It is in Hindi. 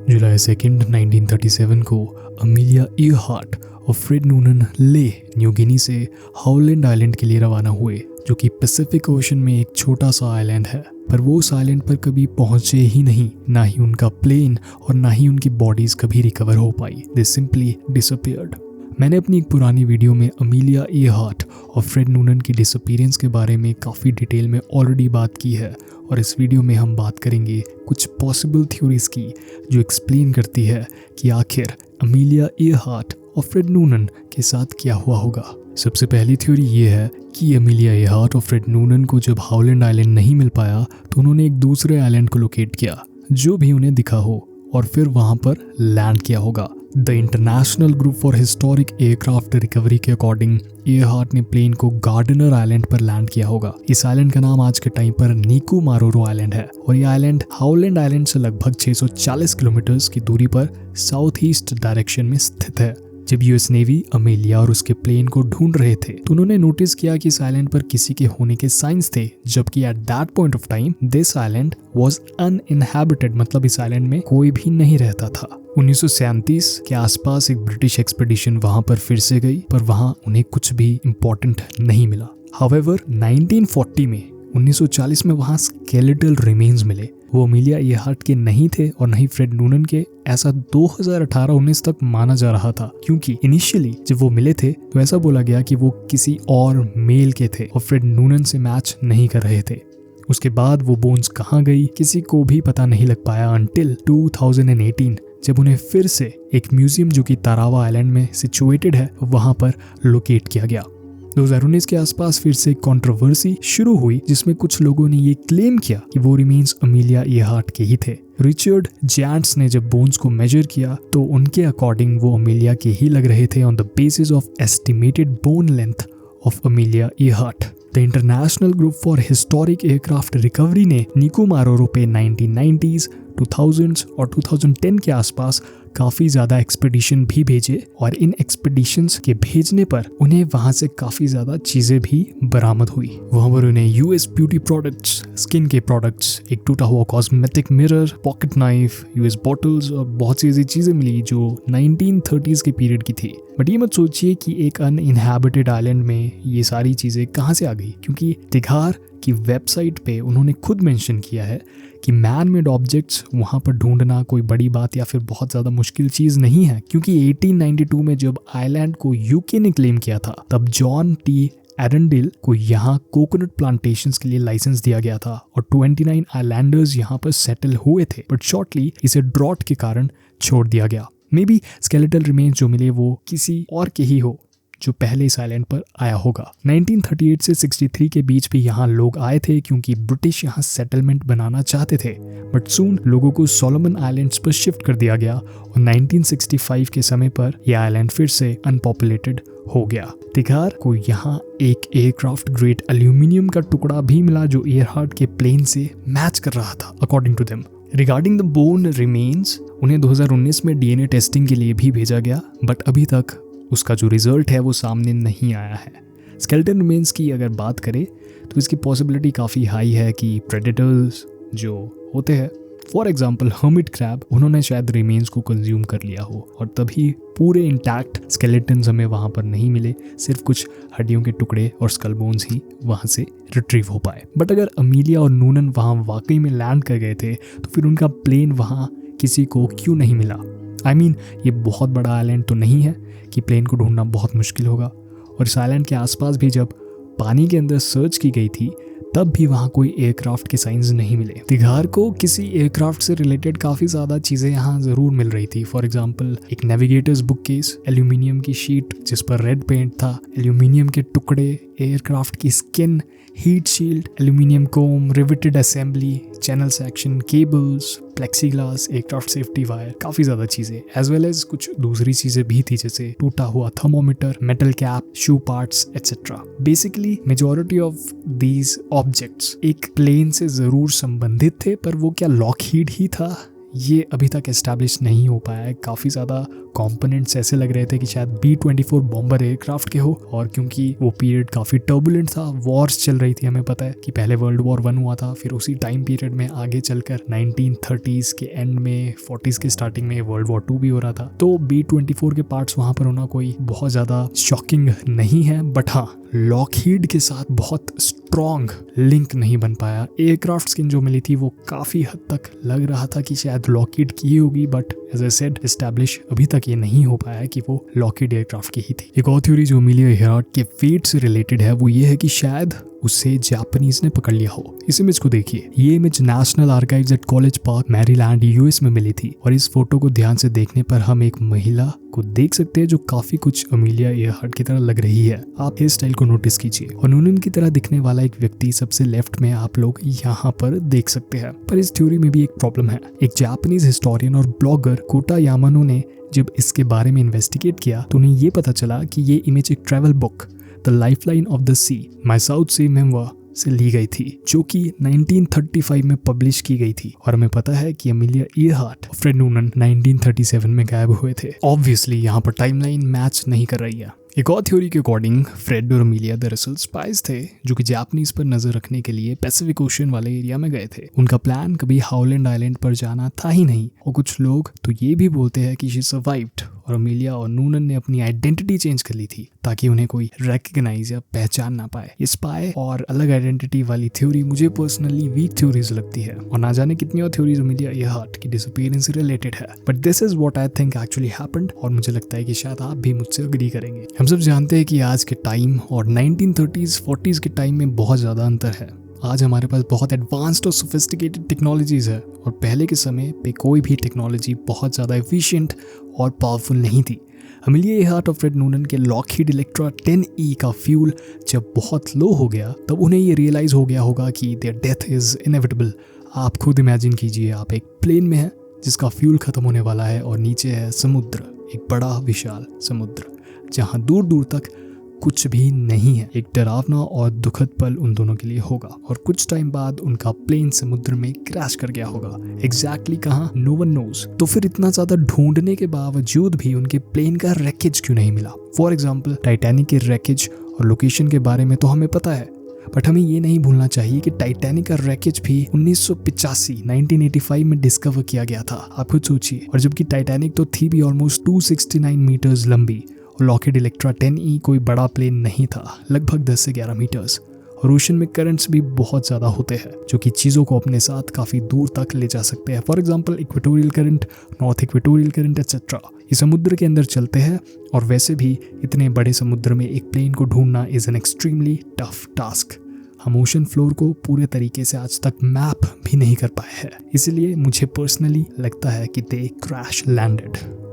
जुलाई 2, 1937 को अमीलिया ईयरहार्ट और फ्रेड नूनन ले न्यू गिनी से हाउलैंड आइलैंड के लिए रवाना हुए, जो कि पैसिफिक ओशन में एक छोटा सा आइलैंड है। पर वो उस आइलैंड पर कभी पहुंचे ही नहीं, ना ही उनका प्लेन और ना ही उनकी बॉडीज कभी रिकवर हो पाई। दे सिंपली डिसअपीयर्ड। मैंने अपनी एक पुरानी वीडियो में अमीलिया ईयरहार्ट और फ्रेड नूनन की डिसअपीयरेंस के बारे में काफ़ी डिटेल में ऑलरेडी बात की है, और इस वीडियो में हम बात करेंगे कुछ पॉसिबल थ्योरीज की जो एक्सप्लेन करती है कि आखिर अमीलिया ईयरहार्ट और फ्रेड नूनन के साथ क्या हुआ होगा। सबसे पहली थ्योरी ये है कि अमीलिया ईयरहार्ट और फ्रेड नूनन को जब हाउलैंड आइलैंड नहीं मिल पाया तो उन्होंने एक दूसरे आइलैंड को लोकेट किया जो भी उन्हें दिखा हो, और फिर वहां पर लैंड किया होगा। The international group for historic aircraft recovery के अकॉर्डिंग ईयरहार्ट ने प्लेन को गार्डनर आइलैंड पर लैंड किया होगा। इस आइलैंड का नाम आज के टाइम पर नीकू मारोरो आइलैंड है, और ये आइलैंड हाउलैंड आइलैंड से लगभग 640 किलोमीटर की दूरी पर साउथ ईस्ट डायरेक्शन में स्थित है। जब यूएस नेवी अमेलिया और उसके प्लेन को ढूंढ रहे थे तो उन्होंने नोटिस किया कि इस आइलैंड पर किसी के होने के साइंस थे, जबकि at that point of time this island was uninhabited, मतलब इस आइलैंड में कोई भी नहीं रहता था। 1937 के आसपास एक ब्रिटिश एक्सपेडिशन वहां पर फिर से गई, पर वहां उन्हें कुछ भी इम्पोर्टेंट नहीं मिला। हाउएवर 1940 में 1940 में वहां स्केलेटल रिमेन्स मिले। वो अमीलिया ईयरहार्ट के नहीं थे और नहीं फ्रेड नूनन के, ऐसा 2018-19 तक माना जा रहा था, क्योंकि इनिशियली जब वो मिले थे तो ऐसा बोला गया कि वो किसी और मेल के थे और फ्रेड नूनन से मैच नहीं कर रहे थे। उसके बाद वो बोन्स कहाँ गई किसी को भी पता नहीं लग पाया अंटिल 2018, जब उन्हें फिर से एक म्यूजियम जो कि तारावा आइलैंड में सिचुएटेड है वहां पर लोकेट किया गया। 2019 के आसपास फिर से कंट्रोवर्सी शुरू हुई, जिसमें कुछ लोगों ने ये क्लेम किया कि वो रिमेन्स अमीलिया ईयरहार्ट के ही थे। रिचर्ड जैंट्स ने जब बोन्स को मेजर किया तो उनके अकॉर्डिंग वो अमीलिया के ही लग रहे थे on the basis of estimated bond length of Amelia Earhart. The international group for historic aircraft recovery ने नीकू मारोरो पे 1990s, 2000s और 2010 के आसपास काफी ज्यादा एक्सपेडिशन भी भेजे, और इन एक्सपेडिशंस के भेजने पर उन्हें वहां से काफी ज्यादा चीजें भी बरामद हुई। वहां पर उन्हें यूएस ब्यूटी प्रोडक्ट्स, स्किन के प्रोडक्ट्स, एक टूटा हुआ cosmetic mirror, pocket knife, US bottles और बहुत सी ऐसी चीजें मिली जो 1930s के पीरियड की थी। बट ये मत सोचिए कि एक अनइनहैबिटेड आइलैंड में ये सारी चीजें कहाँ से आ गई, क्योंकि तिघार की वेबसाइट पे उन्होंने खुद मेंशन किया है कि मैन मेड ऑब्जेक्ट्स वहाँ पर ढूंढना कोई बड़ी बात या फिर बहुत ज़्यादा मुश्किल चीज़ नहीं है, क्योंकि 1892 में जब आइलैंड को यूके ने क्लेम किया था तब जॉन टी एरनडेल को यहाँ कोकोनट प्लांटेशंस के लिए लाइसेंस दिया गया था, और 29 आइलैंडर्स यहाँ पर सेटल हुए थे। बट शॉर्टली इसे ड्रॉट के कारण छोड़ दिया गया। मे बी स्केलेटल रिमेन्स जो मिले वो किसी और के ही हो जो पहले इस आइलैंड पर आया होगा। 1938 से 63 के बीच भी यहाँ लोग आए थे, क्योंकि ब्रिटिश यहाँ सेटलमेंट बनाना चाहते थे। बट सून लोगों को सोलोमन आइलैंड्स पर शिफ्ट कर दिया गया, और 1965 के समय पर यह आइलैंड फिर से अनपॉपुलेटेड हो गया। तिघार को यहाँ एक एयरक्राफ्ट ग्रेड एल्यूमिनियम का टुकड़ा भी मिला जो ईयरहार्ट के प्लेन से मैच कर रहा था according to them. Regarding the bone remains, उन्हें 2019 में डीएनए टेस्टिंग के लिए भी भेजा गया, बट अभी तक उसका जो रिजल्ट है वो सामने नहीं आया है। स्केलेटन रिमेन्स की अगर बात करें तो इसकी पॉसिबिलिटी काफ़ी हाई है कि प्रेडेटर्स जो होते हैं, फॉर एग्जांपल हर्मिट क्रैब, उन्होंने शायद रिमेन्स को कंज्यूम कर लिया हो, और तभी पूरे इंटैक्ट स्केलेटन्स हमें वहाँ पर नहीं मिले, सिर्फ कुछ हड्डियों के टुकड़े और स्कल बोन्स ही वहाँ से रिट्रीव हो पाए। बट अगर अमीलिया और नूनन वहाँ वाकई में लैंड कर गए थे तो फिर उनका प्लेन वहाँ किसी को क्यों नहीं मिला? I mean, ये बहुत बड़ा आइलैंड तो नहीं है कि प्लेन को ढूंढना बहुत मुश्किल होगा, और इस आइलैंड के आसपास भी जब पानी के अंदर सर्च की गई थी तब भी वहाँ कोई एयरक्राफ्ट के साइंस नहीं मिले। तिघार को किसी एयरक्राफ्ट से रिलेटेड काफ़ी ज़्यादा चीज़ें यहाँ ज़रूर मिल रही थी। फॉर एग्जांपल एक नेविगेटर्स बुक केस, एल्यूमिनियम की शीट जिस पर रेड पेंट था, एल्यूमिनियम के टुकड़े, एयरक्राफ्ट की skin, heat shield, aluminium comb, riveted assembly, channel section, cables, plexiglass, aircraft safety wire, काफ़ी ज़्यादा चीज़ें, एज वेल एज कुछ दूसरी चीज़ें भी थी जैसे टूटा हुआ thermometer, metal cap, shoe parts etcetera. Basically majority of these objects एक प्लेन से ज़रूर संबंधित थे, पर वो क्या लॉकहीड ही था ये अभी तक एस्टैब्लिश नहीं हो पाया है। काफ़ी ज़्यादा कंपोनेंट्स ऐसे लग रहे थे कि शायद B-24 बॉम्बर एयरक्राफ्ट के हो, और क्योंकि वो पीरियड काफ़ी टर्बुलेंट था, वॉर्स चल रही थी, हमें पता है कि पहले वर्ल्ड वॉर 1 हुआ था, फिर उसी टाइम पीरियड में आगे चलकर 1930s के एंड में 40s के स्टार्टिंग में वर्ल्ड वॉर 2 भी हो रहा था। तो B-24 के पार्ट्स वहाँ पर होना कोई बहुत ज़्यादा शॉकिंग नहीं है, बट हाँ, लॉकहीड के साथ बहुत स्ट्रॉन्ग लिंक नहीं बन पाया। एयरक्राफ्ट स्किन जो मिली थी वो काफ़ी हद तक लग रहा था कि शायद लॉकहीड की होगी, but as I said establish अभी तक ये नहीं हो पाया कि वो लॉकहीड एयरक्राफ्ट की ही थी। एक और थ्योरी जो अमेलिया इयरहार्ट के फेट से रिलेटेड है वो ये है कि शायद उसे जापानीज ने पकड़ लिया हो। इस इमेज को देखिए, ये image national archives at college park Maryland US में मिली थी, और इस फोटो को ध्यान से देखने पर हम एक महिला को देख सकते हैं जो काफी कुछ अमेलिया इयरहार्ट की तरह लग रही है। आप हेयर स्टाइल को नोटिस कीजिए, और नूनन की तरह दिखने वाला एक व्यक्ति सबसे लेफ्ट में आप लोग यहाँ पर देख सकते हैं। पर इस थ्योरी में भी एक प्रॉब्लम है। एक जापानीज हिस्टोरियन और ब्लॉगर कोटा यामानो ने जब इसके बारे में इन्वेस्टिगेट किया तो उन्हें ये पता चला कि ये इमेज एक travel book the lifeline of the sea my south sea memoir से ली गई थी, जो कि 1935 में पब्लिश की गई थी। और हमें पता है कि अमेलिया इयरहार्ट और फ्रेड नूनन 1937 में गायब हुए थे। ऑब्वियसली यहाँ पर टाइमलाइन मैच नहीं कर रही है। एक और थ्योरी के अकॉर्डिंग फ्रेड और अमेलिया दरअसल स्पाइस थे जो कि जापानीज पर नजर रखने के लिए पैसिफिक ओशन वाले एरिया में गए थे। उनका प्लान कभी हाउलैंड आइलैंड पर जाना था ही नहीं, और कुछ लोग तो ये भी बोलते हैं कि शी सर्वाइव्ड और अमेलिया और नूनन ने अपनी आइडेंटिटी चेंज कर ली थी ताकि उन्हें कोई रिकॉग्नाइज या पहचान ना पाए। ये स्पाई और अलग आइडेंटिटी वाली थ्योरी मुझे पर्सनली वीक थ्योरीज लगती है, और ना जाने कितनी और थ्योरीज अमेलिया इयरहार्ट की डिसअपीयरेंस से रिलेटेड है। But this is what I think actually happened, और मुझे लगता है कि शायद आप भी मुझसे अग्री करेंगे। हम सब जानते हैं कि आज के टाइम और 1930s 40s के टाइम में बहुत ज्यादा अंतर है। आज हमारे पास बहुत एडवांस्ड और सोफिस्टिकेटेड टेक्नोलॉजीज है, और पहले के समय पे कोई भी टेक्नोलॉजी बहुत ज़्यादा एफिशिएंट और पावरफुल नहीं थी। अमेलिया इयरहार्ट और फ्रेड नूनन के लॉकहीड इलेक्ट्रा 10E का फ्यूल जब बहुत लो हो गया तब उन्हें ये रियलाइज़ हो गया होगा कि देयर डेथ इज़ इनएविटेबल। आप खुद इमेजिन कीजिए, आप एक प्लेन में हैं जिसका फ्यूल खत्म होने वाला है, और नीचे है समुद्र, एक बड़ा विशाल समुद्र जहाँ दूर दूर तक कुछ भी नहीं है। एक डरावना और दुखद पल उन दोनों के लिए होगा, और कुछ टाइम बाद उनका प्लेन समुद्र में क्रैश कर गया होगा। एग्जैक्टली कहाँ, नो वन नोज। तो फिर इतना ज्यादा ढूंढने के बावजूद भी उनके प्लेन का रैकेज क्यों नहीं मिला? फॉर एग्जाम्पल टाइटैनिक के रैकेज और लोकेशन के बारे में तो हमें पता है, बट हमें ये नहीं भूलना चाहिए कि टाइटैनिक का रैकेज भी 1985 में डिस्कवर किया गया था। आप खुद सोचिए। और जबकि टाइटैनिक तो थी भी ऑलमोस्ट 269 मीटर्स लंबी, और लॉकहीड इलेक्ट्रा 10E कोई बड़ा प्लेन नहीं था, लगभग 10 से 11 मीटर्स। और ओशन में करंट्स भी बहुत ज़्यादा होते हैं जो कि चीज़ों को अपने साथ काफ़ी दूर तक ले जा सकते हैं। For example equatorial current, north equatorial current etcetera. ये समुद्र के अंदर चलते हैं, और वैसे भी इतने बड़े समुद्र में एक प्लेन को ढूंढना is an extremely tough task. हम ओशन फ्लोर को पूरे तरीके से आज तक मैप भी नहीं कर पाए हैं, इसलिए मुझे पर्सनली लगता है कि दे क्रैश लैंडेड।